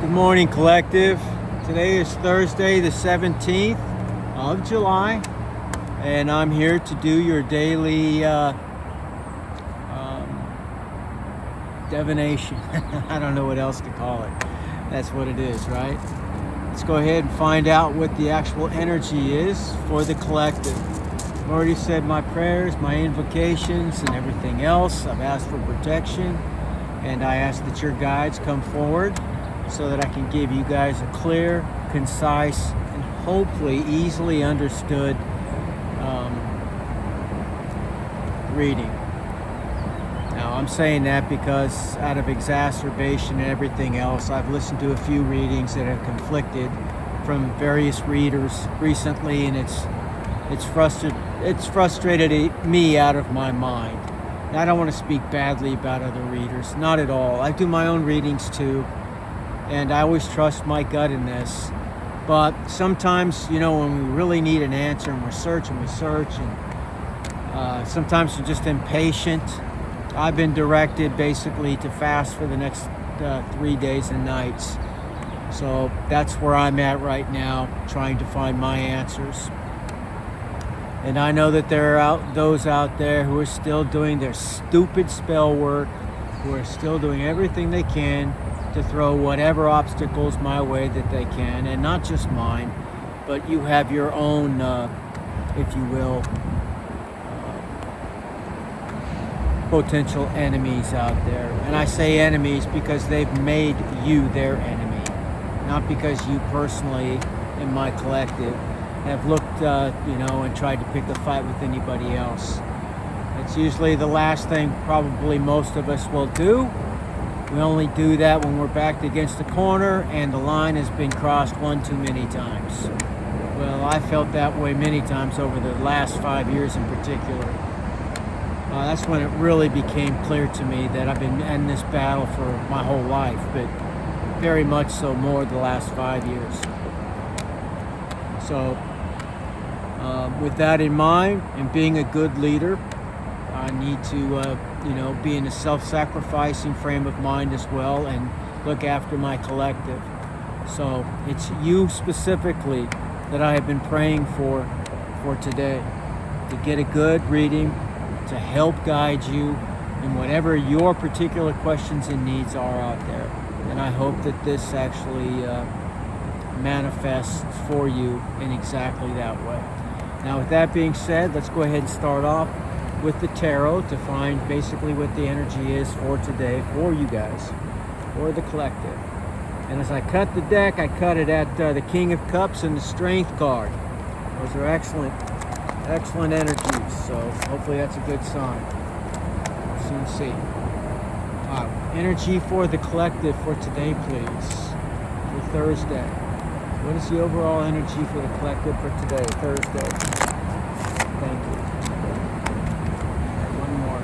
Good morning, collective. Today is Thursday, the 17th of July, and I'm here to do your daily divination. I don't know what else to call it. That's what it is, right? Let's go ahead and find out what the actual energy is for the collective. I've already said my prayers, my invocations, and everything else. I've asked for protection, and I ask that your guides come forward so that I can give you guys a clear, concise, and hopefully easily understood reading. Now, I'm saying that because out of exacerbation and everything else, I've listened to a few readings that have conflicted from various readers recently, and it's frustrated me out of my mind. Now, I don't want to speak badly about other readers, not at all. I do my own readings too, and I always trust my gut in this. But sometimes, when we really need an answer and we search, and sometimes we're just impatient. I've been directed basically to fast for the next 3 days and nights. So that's where I'm at right now, trying to find my answers. And I know that there are those out there who are still doing their stupid spell work, who are still doing everything they can to throw whatever obstacles my way that they can, and not just mine, but you have your own, if you will, potential enemies out there. And I say enemies because they've made you their enemy, not because you personally in my collective have looked, and tried to pick a fight with anybody else. It's usually the last thing probably most of us will do. We only do that when we're backed against the corner and the line has been crossed one too many times. Well, I felt that way many times over the last 5 years in particular. That's when it really became clear to me that I've been in this battle for my whole life, but very much so more the last 5 years. So, with that in mind, and being a good leader, I need to, be in a self-sacrificing frame of mind as well and look after my collective. So it's you specifically that I have been praying for today, to get a good reading, to help guide you in whatever your particular questions and needs are out there. And I hope that this actually manifests for you in exactly that way. Now, with that being said, let's go ahead and start off with the tarot to find basically what the energy is for today for you guys, for the collective. And as I cut the deck, I cut it at the King of Cups and the Strength card. Those are excellent energies, so hopefully that's a good sign. We'll soon see. Energy for the collective for today, please, for Thursday. What is the overall energy for the collective for today, Thursday? Thank you. One more.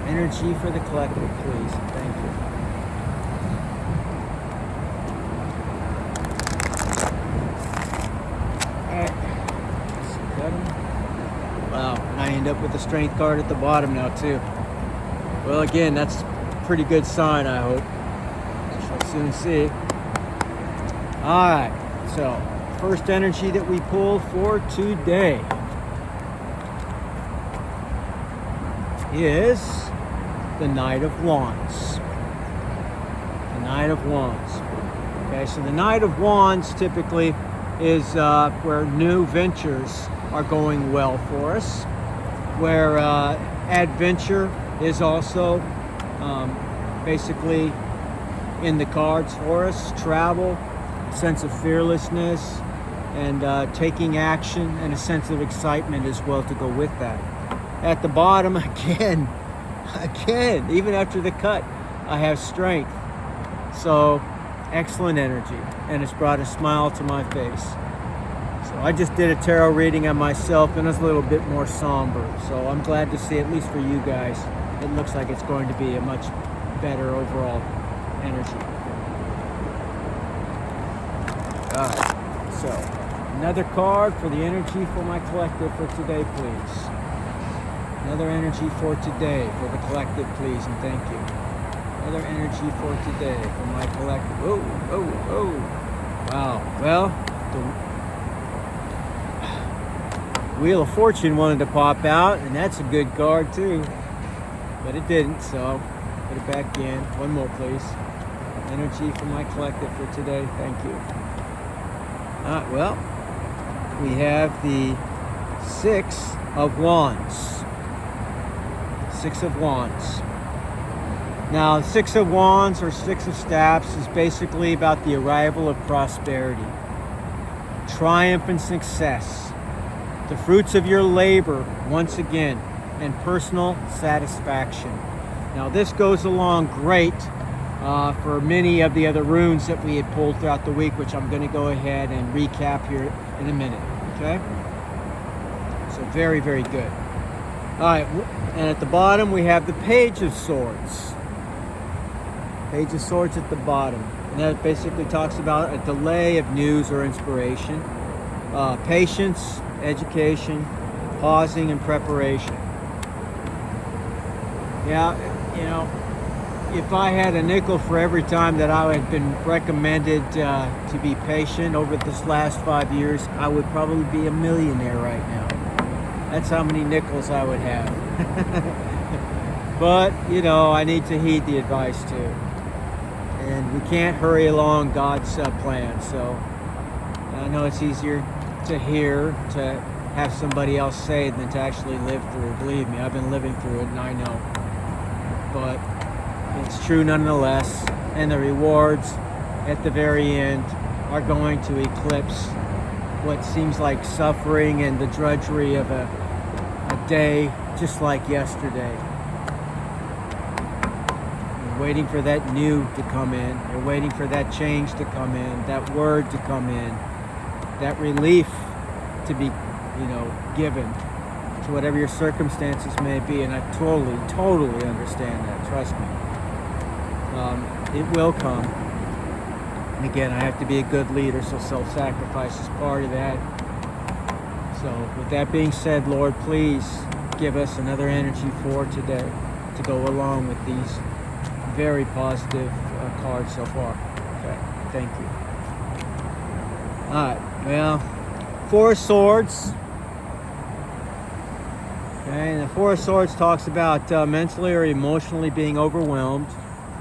Energy for the collective, please. Thank you. Wow, and I end up with the Strength card at the bottom now too. Well, again, that's a pretty good sign, I hope. We shall soon see. Alright, so first energy that we pull for today is the Knight of Wands. The Knight of Wands. Okay, so the Knight of Wands typically is where new ventures are going well for us, where adventure is also basically in the cards for us, travel, sense of fearlessness, and taking action, and a sense of excitement as well to go with that. At the bottom, again, even after the cut, I have Strength. So, excellent energy, and it's brought a smile to my face. So I just did a tarot reading on myself, and it's a little bit more somber. So I'm glad to see, at least for you guys, it looks like it's going to be a much better overall energy. Alright, so another card for the energy for my collective for today, please. Another energy for today for the collective, please, and thank you. Another energy for today from my collective. Oh, oh, oh. Wow. Well, the Wheel of Fortune wanted to pop out, and that's a good card too. But it didn't, so I'll put it back in. One more, please. Energy from my collective for today. Thank you. Well, we have the Six of Wands. Six of Wands. Now, Six of Wands or Six of Staffs is basically about the arrival of prosperity, triumph and success, the fruits of your labor once again, and personal satisfaction. Now, this goes along great for many of the other runes that we had pulled throughout the week, which I'm going to go ahead and recap here in a minute. Okay? So very, very good. All right, and at the bottom we have the Page of Swords. Page of Swords at the bottom. And that basically talks about a delay of news or inspiration, patience, education, pausing, and preparation. Yeah, you know, if I had a nickel for every time that I had been recommended to be patient over this last 5 years, I would probably be a millionaire right now. That's how many nickels I would have. But, you know, I need to heed the advice too. And we can't hurry along God's plan. So I know it's easier to hear, to have somebody else say than to actually live through. Believe me, I've been living through it and I know. But it's true nonetheless. And the rewards at the very end are going to eclipse what seems like suffering and the drudgery of a day just like yesterday. You're waiting for that new to come in. You're waiting for that change to come in, that word to come in, that relief to be, given to whatever your circumstances may be. And I totally understand that. Trust me. It will come. And again, I have to be a good leader, so self-sacrifice is part of that. So with that being said, Lord, please give us another energy for today to go along with these very positive cards so far. Okay, thank you. All right, well, Four of Swords. Okay, and the Four of Swords talks about mentally or emotionally being overwhelmed.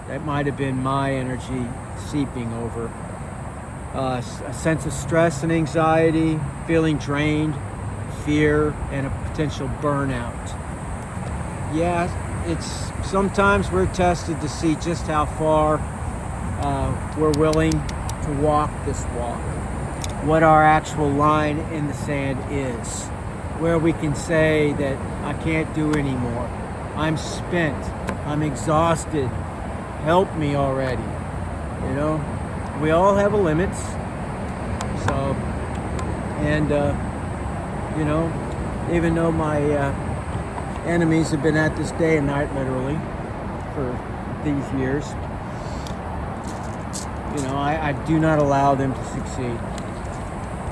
That might have been my energy seeping over. A sense of stress and anxiety, feeling drained, fear, and a potential burnout. Yeah, it's sometimes we're tested to see just how far we're willing to walk this walk, what our actual line in the sand is, where we can say that I can't do anymore, I'm spent, I'm exhausted, help me already. We all have a limits. So, and even though my enemies have been at this day and night literally for these years, I do not allow them to succeed.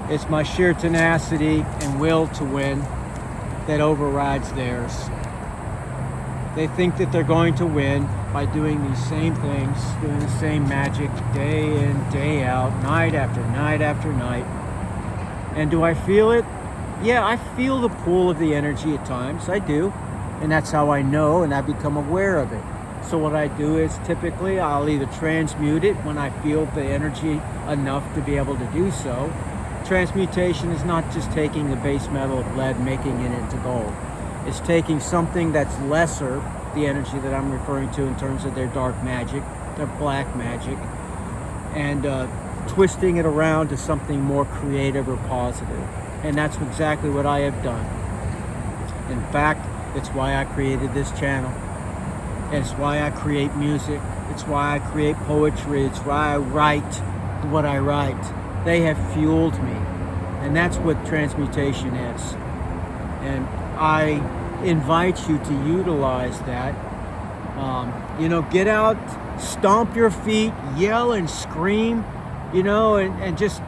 It's my sheer tenacity and will to win that overrides theirs. They think that they're going to win by doing these same things, doing the same magic day in, day out, night after night after night. And do I feel it? Yeah, I feel the pull of the energy at times. I do. And that's how I know and I become aware of it. So what I do is typically I'll either transmute it when I feel the energy enough to be able to do so. Transmutation is not just taking the base metal of lead, making it into gold. It's taking something that's lesser, the energy that I'm referring to in terms of their dark magic, their black magic, and twisting it around to something more creative or positive. And that's exactly what I have done. In fact, it's why I created this channel. It's why I create music. It's why I create poetry. It's why I write what I write. They have fueled me. And that's what transmutation is. And I invite you to utilize that. Get out, stomp your feet, yell and scream, and just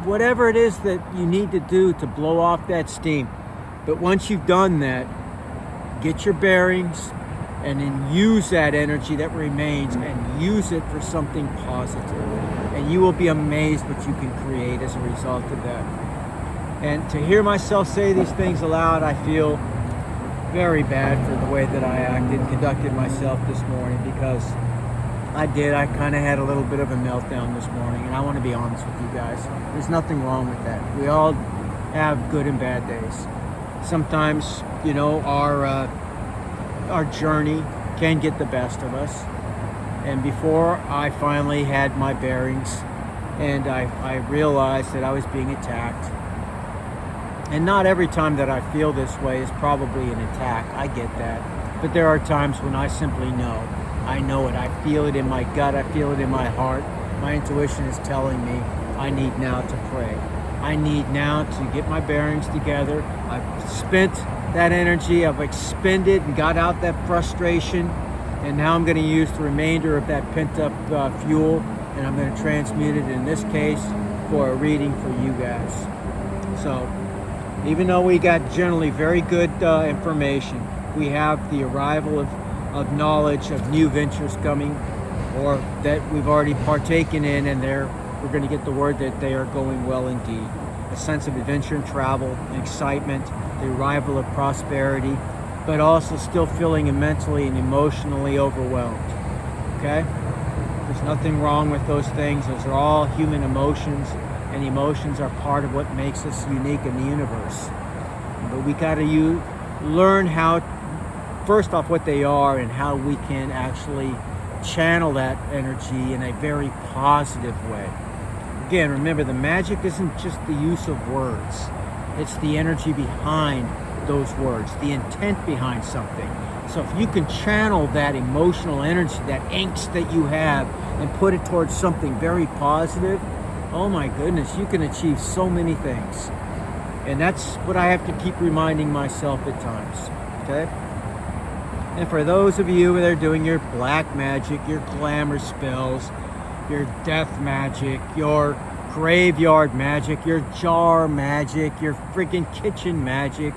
whatever it is that you need to do to blow off that steam. But once you've done that, get your bearings, and then use that energy that remains and use it for something positive. And you will be amazed what you can create as a result of that. And to hear myself say these things aloud, I feel very bad for the way that I acted, conducted myself this morning, because I kind of had a little bit of a meltdown this morning, and I want to be honest with you guys. There's nothing wrong with that. We all have good and bad days. Sometimes, our journey can get the best of us. And before I finally had my bearings and I realized that I was being attacked. And not every time that I feel this way is probably an attack. I get that. But there are times when I simply know. I know it. I feel it in my gut. I feel it in my heart. My intuition is telling me I need now to pray. I need now to get my bearings together. I've spent that energy. I've expended and got out that frustration. And now I'm going to use the remainder of that pent-up fuel, and I'm going to transmute it, in this case, for a reading for you guys. So, even though we got generally very good information, we have the arrival of knowledge of new ventures coming, or that we've already partaken in, and we're going to get the word that they are going well indeed. A sense of adventure and travel, and excitement, the arrival of prosperity, but also still feeling mentally and emotionally overwhelmed. Okay? There's nothing wrong with those things. Those are all human emotions, and emotions are part of what makes us unique in the universe. But we got to learn how, first off, what they are and how we can actually channel that energy in a very positive way. Again, remember, the magic isn't just the use of words. It's the energy behind those words, the intent behind something. So if you can channel that emotional energy, that angst that you have, and put it towards something very positive, oh my goodness, you can achieve so many things. And that's what I have to keep reminding myself at times, okay? And for those of you that are doing your black magic, your glamour spells, your death magic, your graveyard magic, your jar magic, your freaking kitchen magic,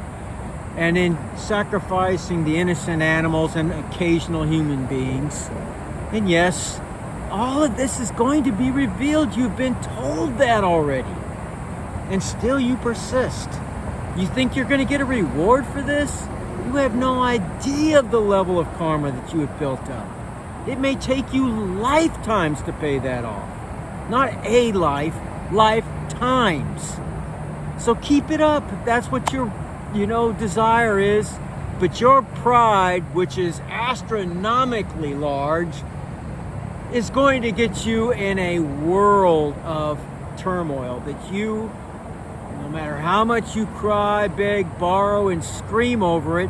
and in sacrificing the innocent animals and occasional human beings. And yes, all of this is going to be revealed. You've been told that already. And still you persist. You think you're going to get a reward for this? You have no idea of the level of karma that you have built up. It may take you lifetimes to pay that off. Not a life, lifetimes. So keep it up if that's what your desire is. But your pride, which is astronomically large, is going to get you in a world of turmoil that you, no matter how much you cry, beg, borrow, and scream over it,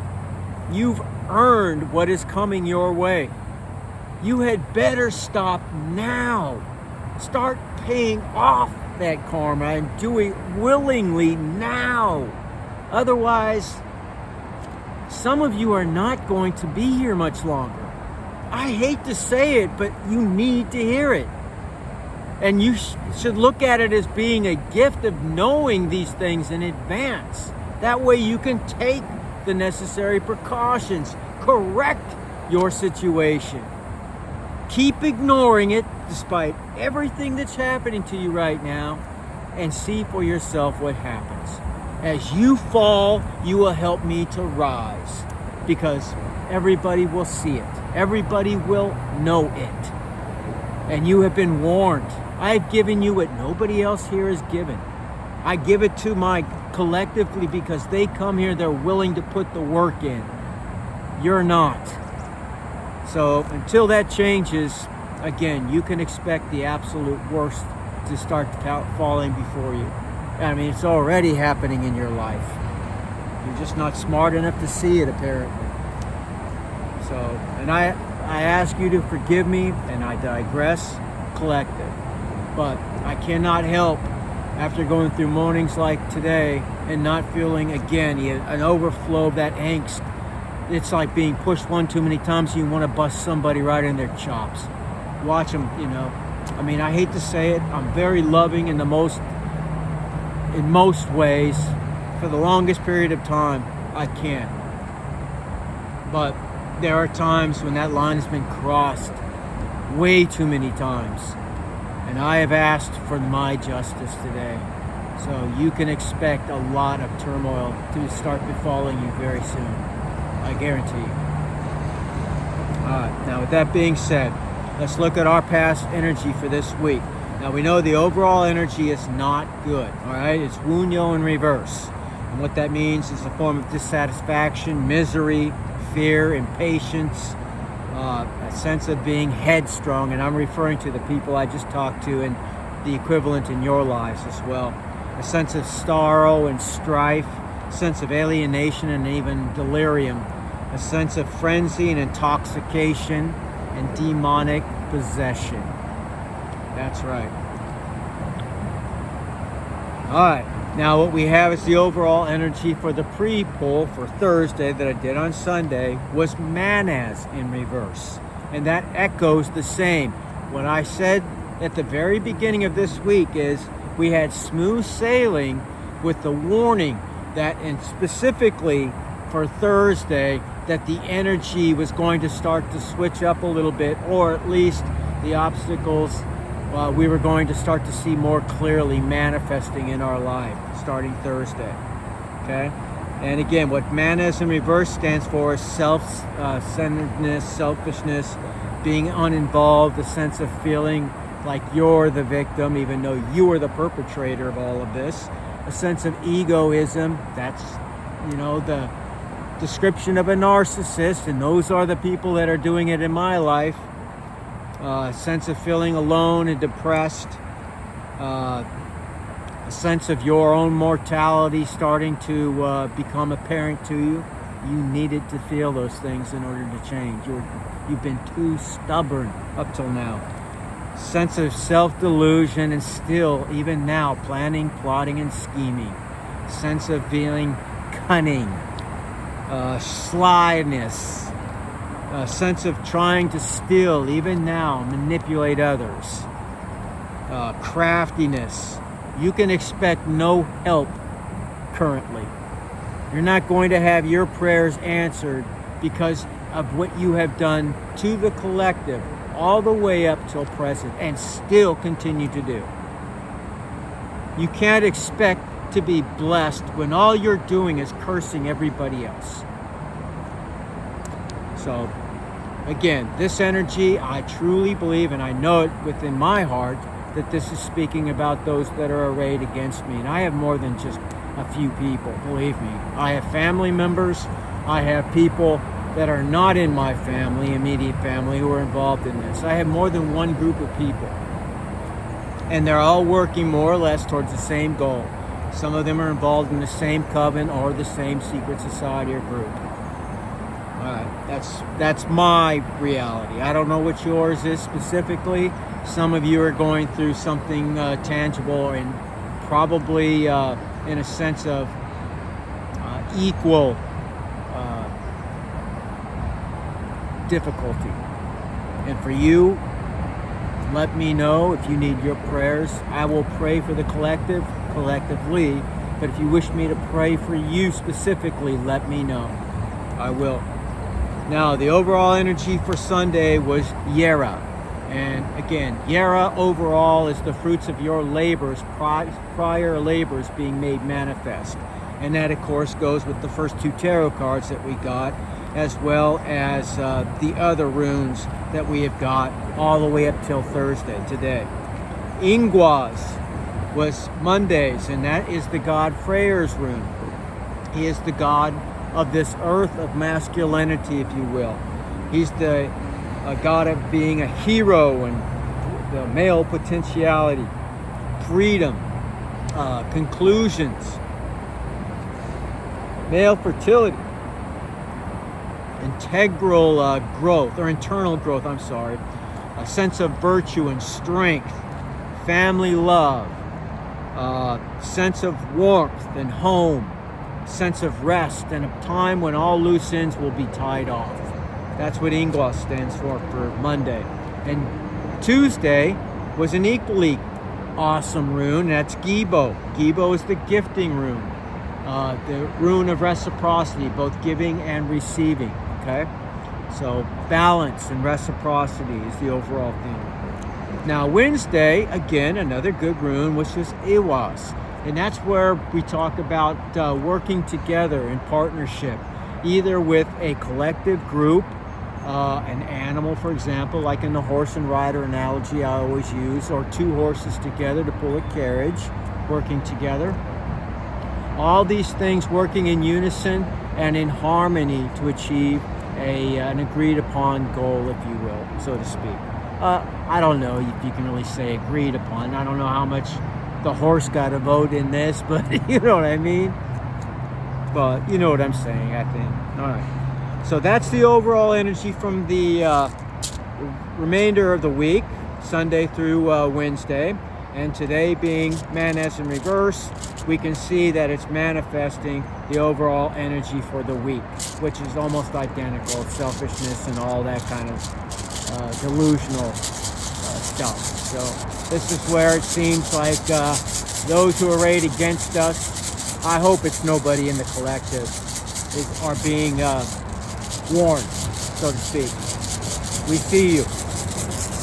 you've earned what is coming your way. You had better stop now. Start paying off that karma and do it willingly now. Otherwise, some of you are not going to be here much longer. I hate to say it, but you need to hear it. And you should look at it as being a gift of knowing these things in advance. That way you can take the necessary precautions, correct your situation. Keep ignoring it despite everything that's happening to you right now, and see for yourself what happens. As you fall, you will help me to rise, because everybody will see it. Everybody will know it. And you have been warned. I've given you what nobody else here is given. I give it to my collectively because they come here, they're willing to put the work in. You're not. So until that changes, again, you can expect the absolute worst to start falling before you. I mean, it's already happening in your life. You're just not smart enough to see it, apparently. So, and I ask you to forgive me, and I digress, collective. But I cannot help, after going through mornings like today, and not feeling, again, an overflow of that angst. It's like being pushed one too many times, you want to bust somebody right in their chops. Watch them, I mean, I hate to say it, I'm very loving in most ways. For the longest period of time, I can. But there are times when that line has been crossed way too many times. And I have asked for my justice today. So you can expect a lot of turmoil to start befalling you very soon. I guarantee you. Now with that being said, let's look at our past energy for this week. Now we know the overall energy is not good, all right? It's Wunyo in reverse. And what that means is a form of dissatisfaction, misery, fear, impatience, a sense of being headstrong. And I'm referring to the people I just talked to and the equivalent in your lives as well. A sense of sorrow and strife, a sense of alienation and even delirium, a sense of frenzy and intoxication and demonic possession. That's right. All right. Now what we have is the overall energy for the pre-pull for Thursday that I did on Sunday was Manaz in reverse. And that echoes the same. What I said at the very beginning of this week is we had smooth sailing with the warning that, and specifically for Thursday, that the energy was going to start to switch up a little bit, or at least the obstacles we were going to start to see more clearly manifesting in our life starting Thursday. Okay? And again, what Manaz in reverse stands for is self-centeredness, selfishness, being uninvolved, a sense of feeling like you're the victim, even though you are the perpetrator of all of this. A sense of egoism, that's, the description of a narcissist, and those are the people that are doing it in my life. A sense of feeling alone and depressed. A sense of your own mortality starting to become apparent to you. You needed to feel those things in order to change. You've been too stubborn up till now. Sense of self-delusion, and still, even now, planning, plotting, and scheming. Sense of feeling cunning, slyness, a sense of trying to still, even now, manipulate others, craftiness. You can expect no help currently. You're not going to have your prayers answered because of what you have done to the collective all the way up till present and still continue to do. You can't expect to be blessed when all you're doing is cursing everybody else. So, again, this energy, I truly believe, and I know it within my heart, that this is speaking about those that are arrayed against me. And I have more than just a few people, believe me. I have family members. I have people that are not in my family, immediate family, who are involved in this. I have more than one group of people. And they're all working more or less towards the same goal. Some of them are involved in the same coven or the same secret society or group. That's my reality. I don't know what yours is specifically. Some of you are going through something tangible and probably in a sense of equal difficulty. And for you, let me know if you need your prayers. I will pray for the collectively, but if you wish me to pray for you specifically, let me know. I will. Now, the overall energy for Sunday was Yera. And again, Yera overall is the fruits of your labors, prior labors being made manifest. And that, of course, goes with the first two tarot cards that we got, as well as the other runes that we have got all the way up till Thursday, today. Ingwas was Mondays, and that is the god Freyr's rune. He is the god of this earth of masculinity, if you will. He's the god of being a hero and the male potentiality, freedom, conclusions, male fertility, integral growth, or internal growth, a sense of virtue and strength, family love, sense of warmth and home, sense of rest, and a time when all loose ends will be tied off. That's what Ingwas stands for Monday. And Tuesday was an equally awesome rune. That's Gibo. Gibo is the gifting rune. The rune of reciprocity, both giving and receiving. Okay? So balance and reciprocity is the overall theme. Now Wednesday, again, another good rune, which is Ehwaz. And that's where we talk about working together in partnership, either with a collective group, an animal, for example, like in the horse and rider analogy I always use, or two horses together to pull a carriage, working together. All these things working in unison and in harmony to achieve an agreed upon goal, if you will, so to speak. I don't know if you can really say agreed upon. I don't know how much the horse got a vote in this, but you know what I mean? But you know what I'm saying, I think. All right. So that's the overall energy from the remainder of the week, Sunday through Wednesday. And today being Manez in reverse, we can see that it's manifesting the overall energy for the week, which is almost identical, selfishness and all that kind of delusional stuff. So this is where it seems like those who are arrayed against us, I hope it's nobody in the collective, are being warned, so to speak. We see you.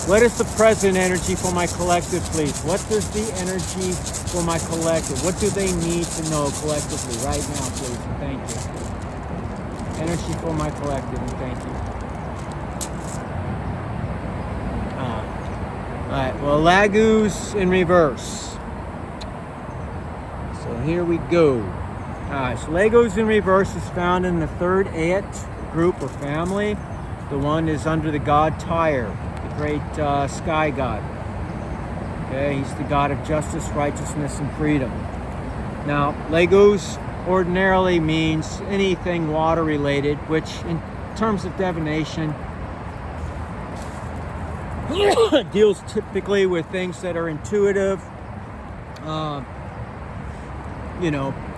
What is the present energy for my collective, please? What does the energy for my collective, what do they need to know collectively right now, please? And thank you. Energy for my collective, and thank you. All right, well, Laguz in reverse. So here we go. All right, so Laguz in reverse is found in the third Ayat group or family. The one is under the god Tyre, the great sky god. Okay, he's the god of justice, righteousness, and freedom. Now, Laguz ordinarily means anything water related, which in terms of divination deals typically with things that are intuitive,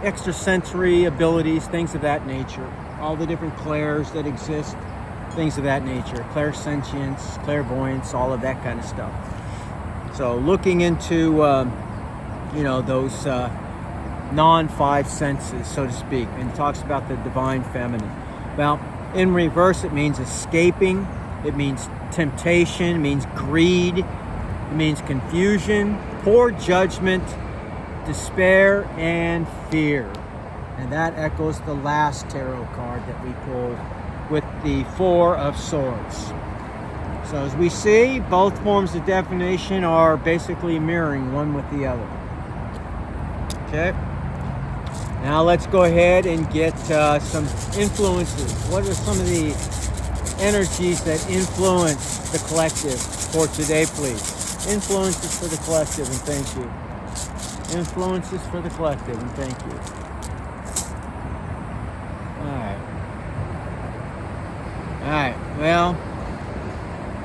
extrasensory abilities, things of that nature. All the different clairs that exist, things of that nature. Clairsentience, clairvoyance, all of that kind of stuff. So looking into, those non-five senses, so to speak, and talks about the divine feminine. Well, in reverse, it means escaping. It means temptation, it means greed, it means confusion, poor judgment, despair, and fear. And that echoes the last tarot card that we pulled with the Four of Swords. So as we see, both forms of definition are basically mirroring one with the other. Okay. Now let's go ahead and get some influences. What are some of the energies that influence the collective for today, please? Influences for the collective, and thank you. Influences for the collective, and thank you. All right, well,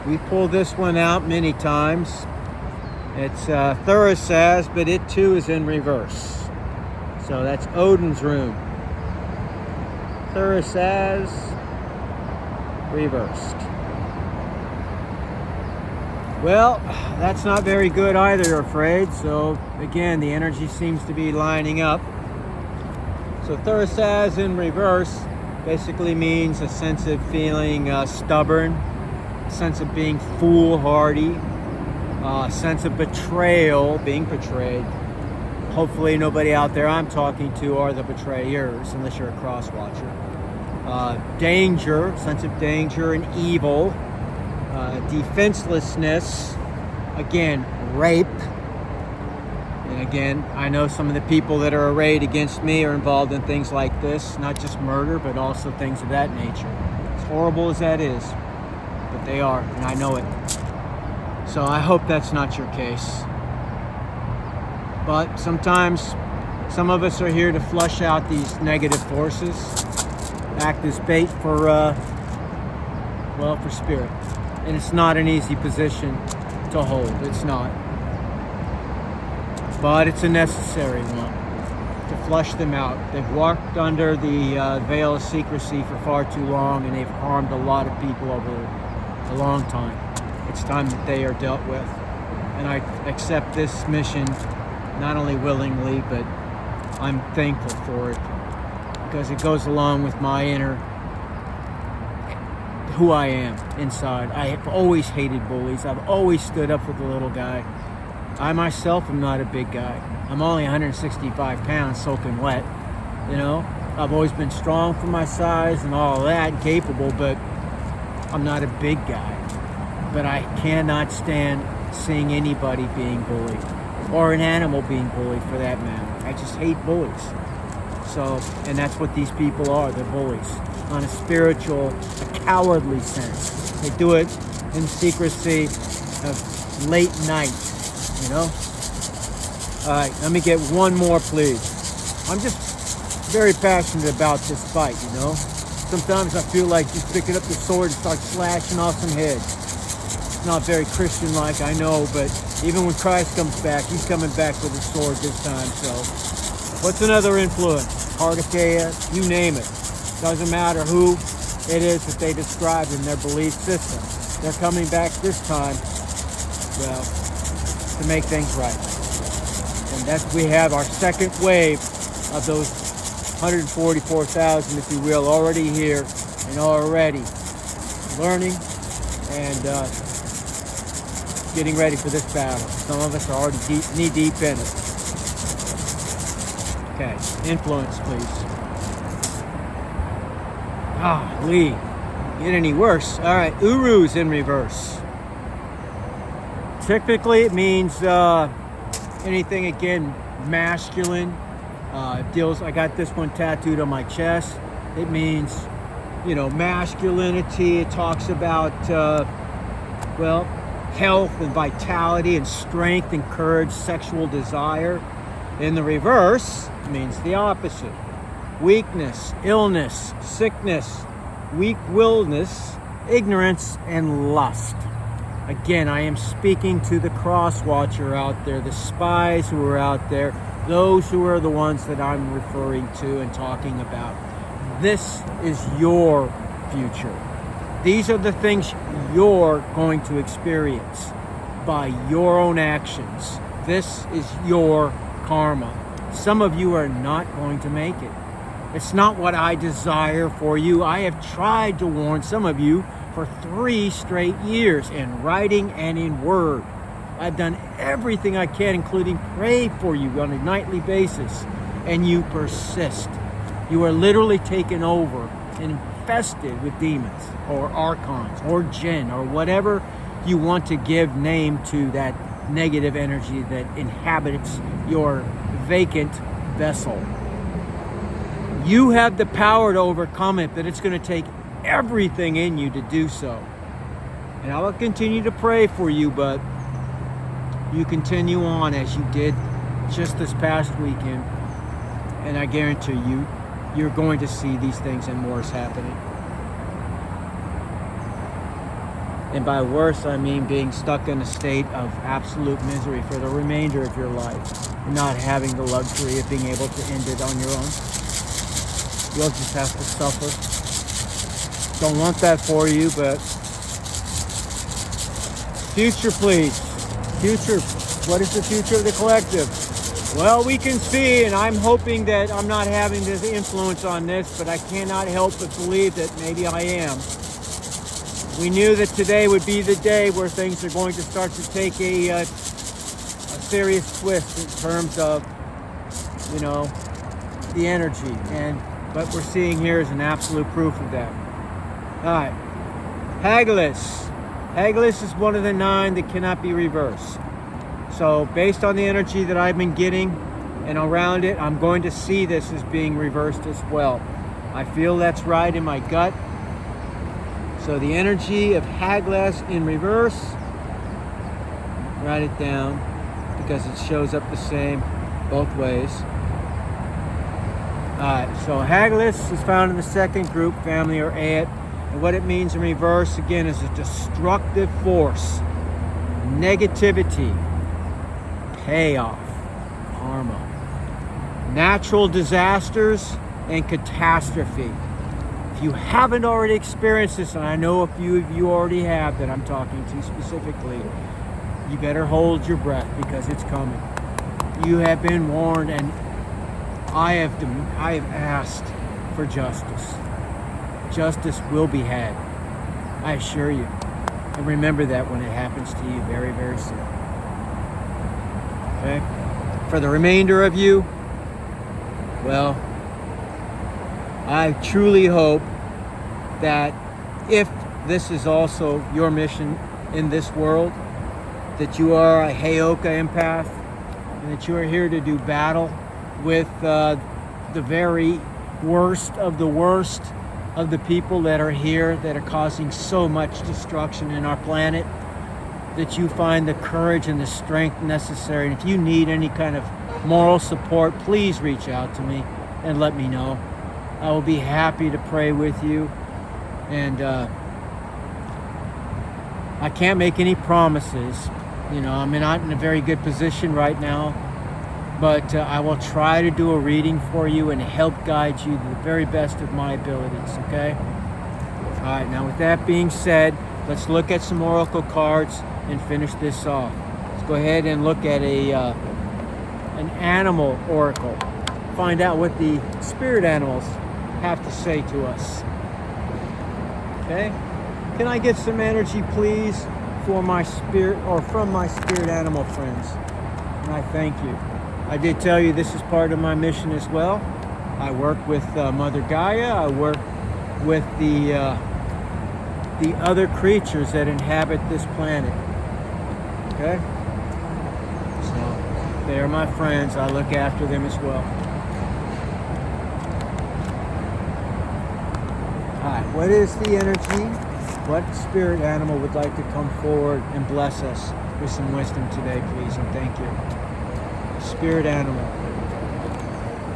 we pulled this one out many times. It's Thurisaz, but it too is in reverse. So that's Odin's rune. Thurisaz, reversed. Well, that's not very good either, I'm afraid. So again, the energy seems to be lining up. So Thurisaz in reverse basically means a sense of feeling stubborn, a sense of being foolhardy, a sense of betrayal, being betrayed. Hopefully nobody out there I'm talking to are the betrayers, unless you're a cross watcher. Danger, sense of danger and evil, defenselessness, again, rape. And again, I know some of the people that are arrayed against me are involved in things like this, not just murder, but also things of that nature. As horrible as that is, but they are, and I know it. So I hope that's not your case. But sometimes some of us are here to flush out these negative forces, act as bait for spirit. And it's not an easy position to hold. It's not. But it's a necessary one to flush them out. They've walked under the veil of secrecy for far too long, and they've harmed a lot of people over a long time. It's time that they are dealt with. And I accept this mission not only willingly, but I'm thankful for it, because it goes along with my inner who I am inside. I have always hated bullies. I've always stood up for the little guy. I myself am not a big guy. I'm only 165 pounds soaking wet. You know, I've always been strong for my size and all that, capable, but I'm not a big guy. But I cannot stand seeing anybody being bullied, or an animal being bullied for that matter. I just hate bullies. So, and that's what these people are, they're bullies. On a spiritual, a cowardly sense. They do it in secrecy of late night, you know? All right, let me get one more, please. I'm just very passionate about this fight, you know? Sometimes I feel like just picking up the sword and start slashing off some heads. It's not very Christian-like, I know, but even when Christ comes back, he's coming back with a sword this time, so. What's another influence? Partakeya, you name it. Doesn't matter who it is that they describe in their belief system. They're coming back this time, well, to make things right. And that's, we have our second wave of those 144,000, if you will, already here and already learning and getting ready for this battle. Some of us are already knee deep in it. Okay, influence, please. Lee, get any worse? All right, Uru's in reverse. Typically, it means anything, again, masculine. Deals. I got this one tattooed on my chest. It means, you know, masculinity. It talks about, well, health and vitality and strength and courage, sexual desire. In the reverse, it means the opposite. Weakness, illness, sickness, weak-willedness, ignorance, and lust. Again, I am speaking to the cross-watcher out there, the spies who are out there, those who are the ones that I'm referring to and talking about. This is your future. These are the things you're going to experience by your own actions. This is your karma. Some of you are not going to make it. It's not what I desire for you. I have tried to warn some of you for 3 straight years in writing and in word. I've done everything I can, including pray for you on a nightly basis, and you persist. You are literally taken over and infested with demons or archons or jinn or whatever you want to give name to that negative energy that inhabits your vacant vessel. You have the power to overcome it, but it's going to take everything in you to do so. And I will continue to pray for you, but you continue on as you did just this past weekend. And I guarantee you, you're going to see these things and more is happening. And by worse, I mean being stuck in a state of absolute misery for the remainder of your life, and not having the luxury of being able to end it on your own. You'll just have to suffer. Don't want that for you, but future, please. Future. What is the future of the collective? Well, we can see, and I'm hoping that I'm not having this influence on this, but I cannot help but believe that maybe I am. We knew that today would be the day where things are going to start to take a serious twist in terms of, you know, the energy. And what we're seeing here is an absolute proof of that. All right. Hagalaz. Hagalaz is one of the 9 that cannot be reversed. So based on the energy that I've been getting and around it, I'm going to see this as being reversed as well. I feel that's right in my gut. So the energy of Hagalaz in reverse, write it down because it shows up the same both ways. Alright, so Hagalaz is found in the second group, family or Ayat. And what it means in reverse, again, is a destructive force, negativity, payoff, karma, natural disasters, and catastrophe. If you haven't already experienced this, and I know a few of you already have that I'm talking to specifically, you better hold your breath because it's coming. You have been warned, and I have asked for justice. Justice will be had. I assure you. And remember that when it happens to you very, very soon. Okay? For the remainder of you, well, I truly hope that if this is also your mission in this world, that you are a Heyoka empath, and that you are here to do battle with the very worst of the people that are here, that are causing so much destruction in our planet, that you find the courage and the strength necessary. And if you need any kind of moral support, please reach out to me and let me know. I will be happy to pray with you. And I can't make any promises. You know, I'm not in a very good position right now, but I will try to do a reading for you and help guide you to the very best of my abilities, okay? All right, now with that being said, let's look at some oracle cards and finish this off. Let's go ahead and look at an animal oracle. Find out what the spirit animals have to say to us. Okay? Can I get some energy, please, for my spirit, or from my spirit animal friends? And I thank you. I did tell you this is part of my mission as well. I work with Mother Gaia. I work with the other creatures that inhabit this planet. Okay? So they are my friends. I look after them as well. All right, what is the energy? What spirit animal would like to come forward and bless us with some wisdom today, please? And thank you. Spirit animal.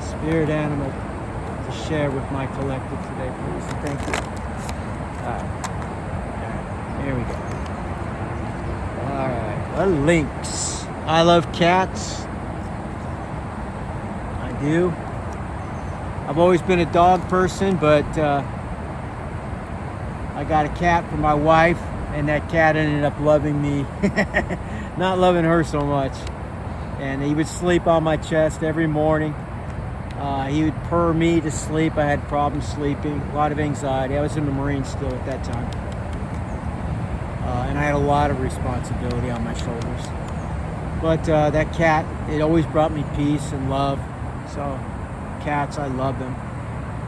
Spirit animal to share with my collective today, please. And thank you. All right. Here we go. All right. A lynx. I love cats. I do. I've always been a dog person, but I got a cat for my wife, and that cat ended up loving me. Not loving her so much. And he would sleep on my chest every morning. He would purr me to sleep. I had problems sleeping, a lot of anxiety. I was in the Marines still at that time. And I had a lot of responsibility on my shoulders. But that cat, it always brought me peace and love. So cats, I love them.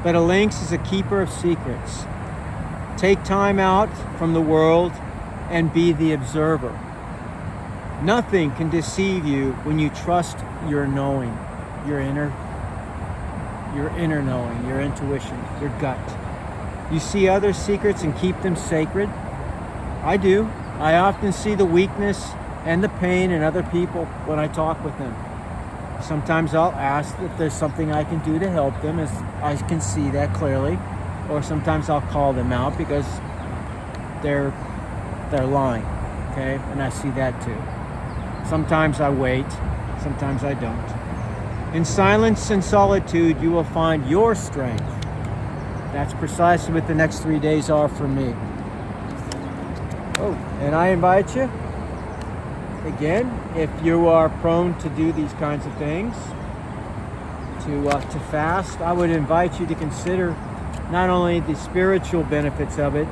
But a lynx is a keeper of secrets. Take time out from the world and be the observer. Nothing can deceive you when you trust your knowing, your inner knowing, your intuition, your gut. You see other secrets and keep them sacred. I do. I often see the weakness and the pain in other people when I talk with them. Sometimes I'll ask if there's something I can do to help them, as I can see that clearly. Or sometimes I'll call them out because they're lying, okay? And I see that too. Sometimes I wait, sometimes I don't. In silence and solitude, you will find your strength. That's precisely what the next 3 days are for me. Oh, and I invite you, again, if you are prone to do these kinds of things, to fast, I would invite you to consider not only the spiritual benefits of it,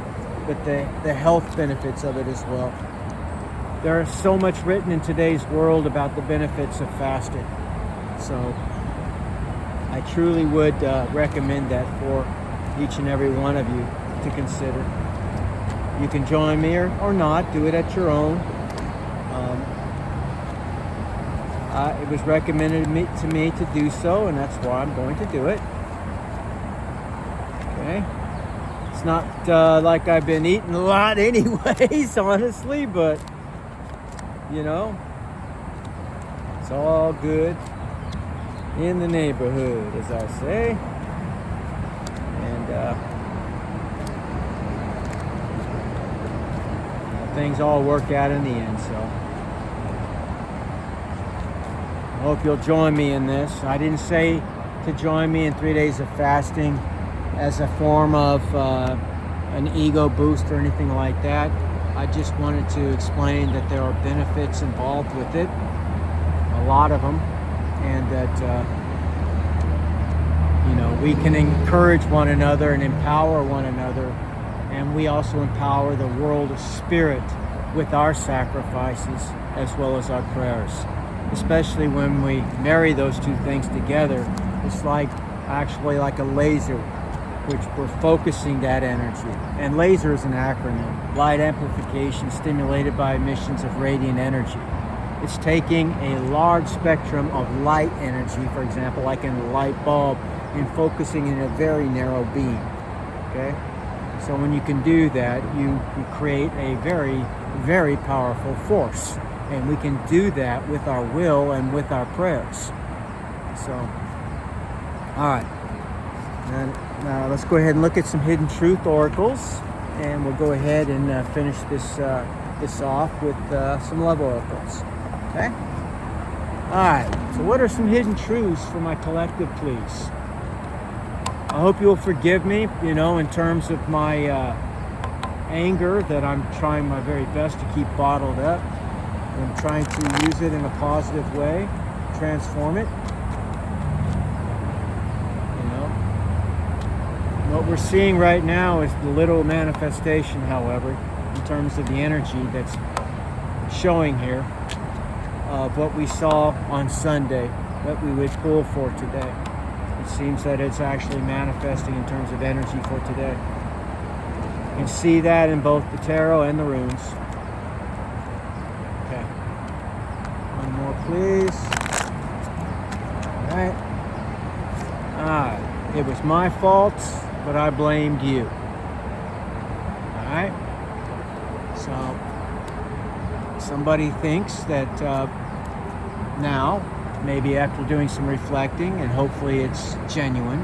but the health benefits of it as well. There is so much written in today's world about the benefits of fasting. So I truly would recommend that for each and every one of you to consider. You can join me or not, do it at your own. It was recommended to me to do so, and that's why I'm going to do it. Okay. It's not like I've been eating a lot anyways, honestly, but you know, it's all good in the neighborhood, as I say. And things all work out in the end, so I hope you'll join me in this. I didn't say to join me in 3 days of fasting as a form of an ego boost or anything like that. I just wanted to explain that there are benefits involved with it, a lot of them, and that we can encourage one another and empower one another and we also empower the world of spirit with our sacrifices as well as our prayers. Especially when we marry those two things together, it's actually like a laser, which we're focusing that energy. And laser is an acronym, light amplification stimulated by emissions of radiant energy. It's taking a large spectrum of light energy, for example, like in a light bulb, and focusing in a very narrow beam. Okay? So when you can do that, you create a very, very powerful force. And we can do that with our will and with our prayers. So, all right. Now let's go ahead and look at some hidden truth oracles, and we'll go ahead and finish this off with some love oracles. Okay? All right. So what are some hidden truths for my collective, please? I hope you'll forgive me, in terms of my anger that I'm trying my very best to keep bottled up. I'm trying to use it in a positive way, transform it. What we're seeing right now is the little manifestation, however, in terms of the energy that's showing here of what we saw on Sunday, what we would pull for today. It seems that it's actually manifesting in terms of energy for today. You can see that in both the tarot and the runes. Okay. One more, please. All right. It was my fault, but I blamed you. All right? So, somebody thinks that now, maybe after doing some reflecting, and hopefully it's genuine.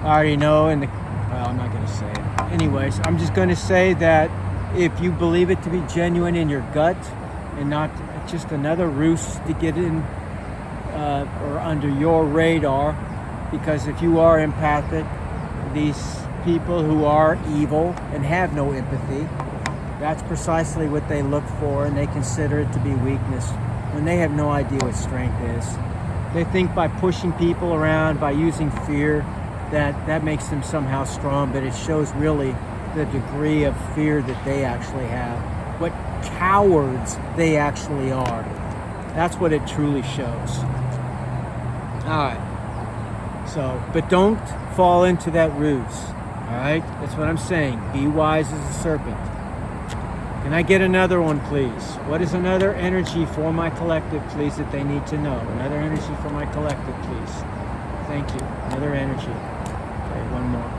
I already know well, I'm not going to say it. Anyways, I'm just going to say that if you believe it to be genuine in your gut and not just another ruse to get in or under your radar, because if you are empathic, these people who are evil and have no empathy, that's precisely what they look for, and they consider it to be weakness when they have no idea what strength is. They think by pushing people around, by using fear, that makes them somehow strong, but it shows really the degree of fear that they actually have, what cowards they actually are. That's what it truly shows. All right. So, but don't fall into that ruse. All right? That's what I'm saying. Be wise as a serpent. Can I get another one, please? What is another energy for my collective, please, that they need to know? Another energy for my collective, please. Thank you. Another energy. Okay, one more.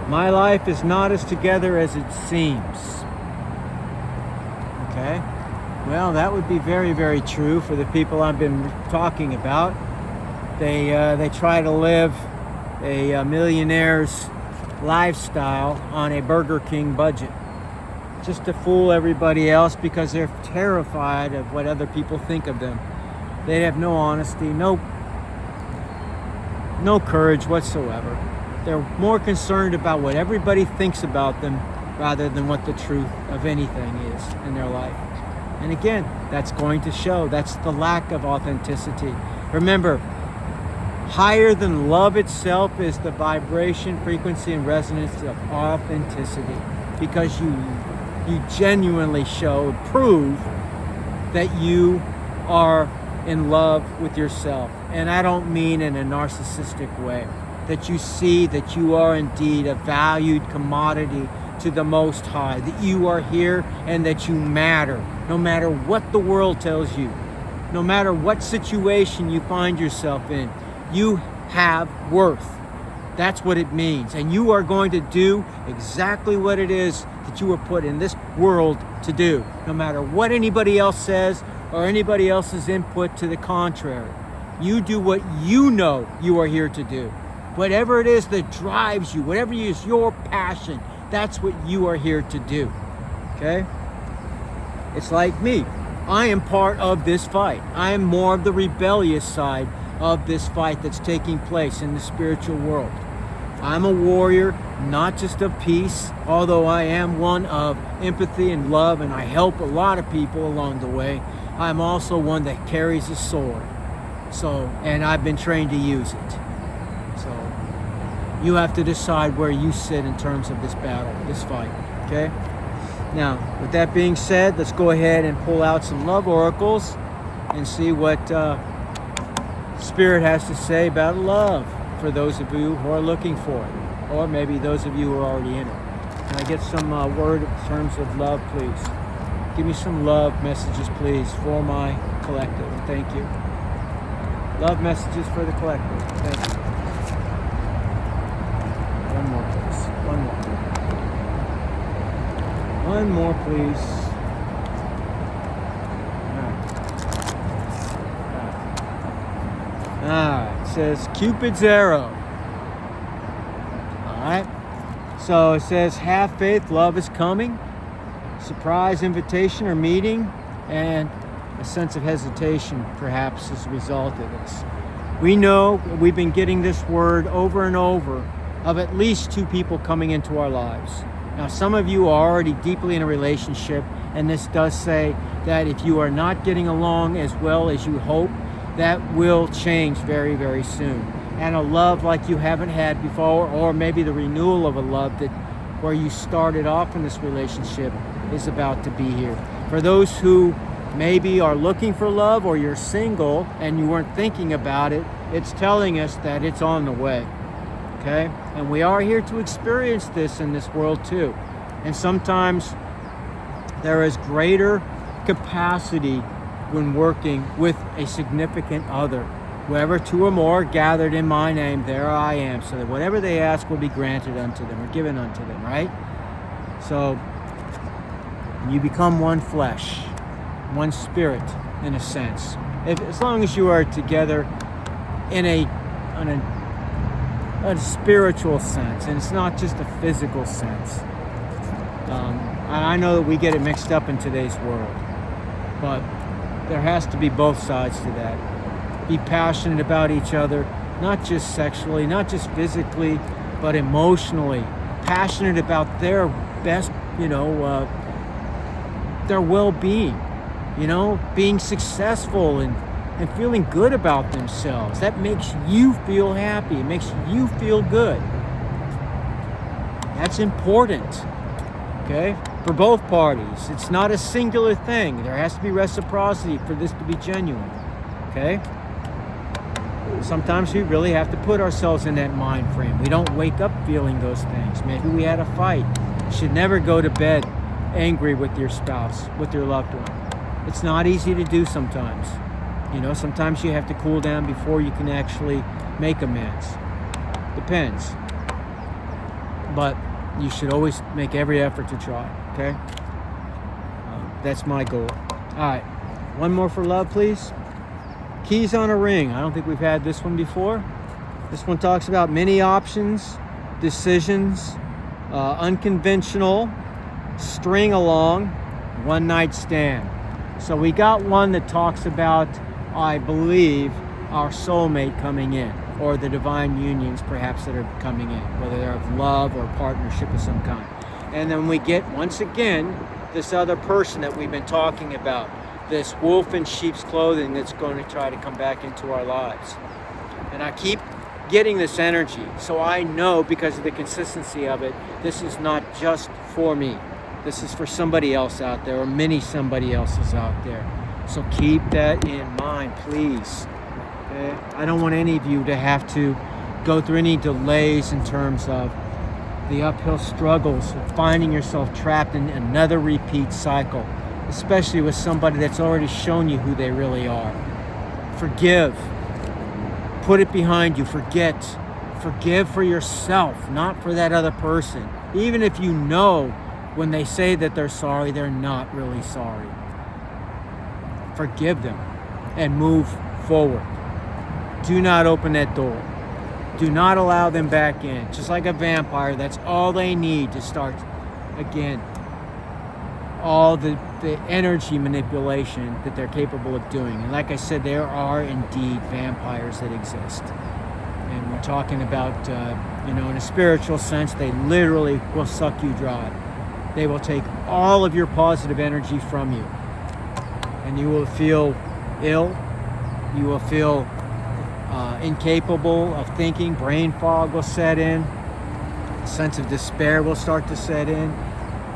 My life is not as together as it seems. Okay? Well, that would be very, very true for the people I've been talking about. They try to live a millionaire's lifestyle on a Burger King budget, just to fool everybody else because they're terrified of what other people think of them. They have no honesty, no courage whatsoever. They're more concerned about what everybody thinks about them rather than what the truth of anything is in their life. And again, that's going to show. That's the lack of authenticity. Remember, higher than love itself is the vibration, frequency, and resonance of authenticity, because you genuinely prove that you are in love with yourself. And I don't mean in a narcissistic way. That you see that you are indeed a valued commodity to the Most High, that you are here and that you matter, no matter what the world tells you, no matter what situation you find yourself in. You have worth. That's what it means. And you are going to do exactly what it is that you were put in this world to do, no matter what anybody else says or anybody else's input to the contrary. You do what you know you are here to do. Whatever it is that drives you, whatever is your passion, that's what you are here to do. Okay? It's like me. I am part of this fight. I am more of the rebellious side of this fight that's taking place in the spiritual world. I'm a warrior, not just of peace, although I am one of empathy and love, and I help a lot of people along the way. I'm also one that carries a sword. So, and I've been trained to use it. So you have to decide where you sit in terms of this battle, this fight, okay? Now, with that being said, let's go ahead and pull out some love oracles and see what Spirit has to say about love for those of you who are looking for it, or maybe those of you who are already in it. Can I get some word in terms of love, please? Give me some love messages, please, for my collective. Thank you. Love messages for the collective. Thank you. One more, please. One more. One more, please. All right. It says Cupid's arrow. All right. So it says, have faith, love is coming. Surprise invitation or meeting, and a sense of hesitation perhaps as a result of this. We know we've been getting this word over and over of at least 2 people coming into our lives. Now, some of you are already deeply in a relationship, and this does say that if you are not getting along as well as you hope, that will change very, very soon. And a love like you haven't had before, or maybe the renewal of a love that where you started off in this relationship is about to be here. For those who maybe are looking for love, or you're single and you weren't thinking about it, it's telling us that it's on the way, okay? And we are here to experience this in this world too. And sometimes there is greater capacity when working with a significant other. Wherever 2 or more are gathered in my name, there I am, so that whatever they ask will be granted unto them, or given unto them, right? So you become one flesh, one spirit, in a sense. As long as you are together in a spiritual sense, and it's not just a physical sense. I know that we get it mixed up in today's world, but there has to be both sides to that. Be passionate about each other, not just sexually, not just physically, but emotionally. Passionate about their best, their well-being, being successful and feeling good about themselves. That makes you feel happy. It makes you feel good. That's important, okay, for both parties. It's not a singular thing. There has to be reciprocity for this to be genuine, okay? Sometimes we really have to put ourselves in that mind frame. We don't wake up feeling those things. Maybe we had a fight. You should never go to bed angry with your spouse, with your loved one. It's not easy to do sometimes. Sometimes you have to cool down before you can actually make amends. Depends. But you should always make every effort to try, okay? That's my goal. All right. One more for love, please. Keys on a ring. I don't think we've had this one before. This one talks about many options, decisions, unconventional, string along, one night stand. So we got one that talks about, I believe, our soulmate coming in, or the divine unions perhaps that are coming in, whether they're of love or partnership of some kind. And then we get, once again, this other person that we've been talking about, this wolf in sheep's clothing that's going to try to come back into our lives. And I keep getting this energy, so I know, because of the consistency of it, this is not just for me. This is for somebody else out there, or many somebody else's out there. So keep that in mind, please. Okay? I don't want any of you to have to go through any delays in terms of the uphill struggles of finding yourself trapped in another repeat cycle, especially with somebody that's already shown you who they really are. Forgive. Put it behind you. Forget. Forgive for yourself, not for that other person. Even if you know when they say that they're sorry, they're not really sorry. Forgive them and move forward. Do not open that door. Do not allow them back in. Just like a vampire, that's all they need to start again. All the energy manipulation that they're capable of doing. And like I said, there are indeed vampires that exist. And we're talking about, in a spiritual sense, they literally will suck you dry. They will take all of your positive energy from you. And you will feel ill. You will feel incapable of thinking. Brain fog will set in. A sense of despair will start to set in.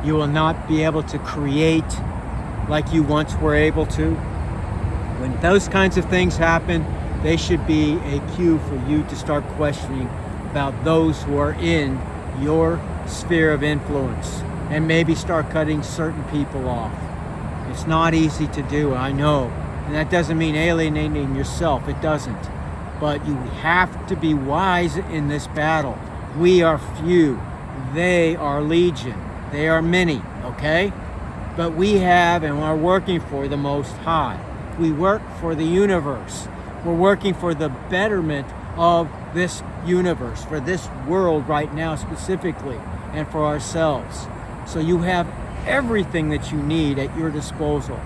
You will not be able to create like you once were able to. When those kinds of things happen, they should be a cue for you to start questioning about those who are in your sphere of influence, and maybe start cutting certain people off. It's not easy to do, I know. And that doesn't mean alienating yourself. It doesn't. But you have to be wise in this battle. We are few. They are legion. They are many, okay? But we have and are working for the Most High. We work for the universe. We're working for the betterment of this universe, for this world right now specifically, and for ourselves. So you have everything that you need at your disposal.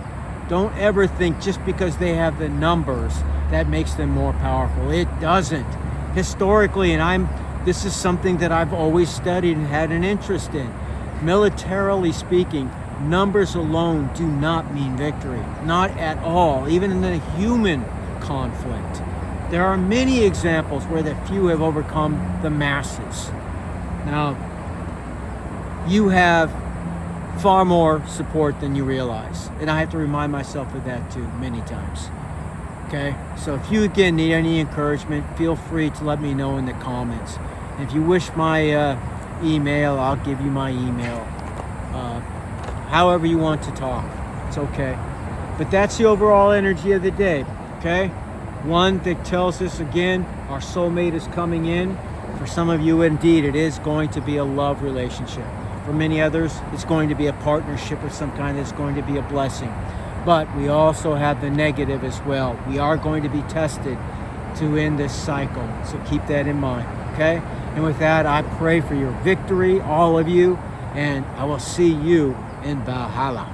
Don't ever think just because they have the numbers that makes them more powerful. It doesn't. Historically, and this is something that I've always studied and had an interest in. Militarily speaking, numbers alone do not mean victory. Not at all. Even in the human conflict, there are many examples where the few have overcome the masses. Now, you have far more support than you realize, and I have to remind myself of that too many times. Okay, so if you again need any encouragement, feel free to let me know in the comments. And if you wish my email, I'll give you my email. However you want to talk, it's okay. But that's the overall energy of the day. Okay, one that tells us again our soulmate is coming in. For some of you, indeed, it is going to be a love relationship. For many others, it's going to be a partnership of some kind that's going to be a blessing. But we also have the negative as well. We are going to be tested to end this cycle. So keep that in mind, okay? And with that, I pray for your victory, all of you, and I will see you in Valhalla.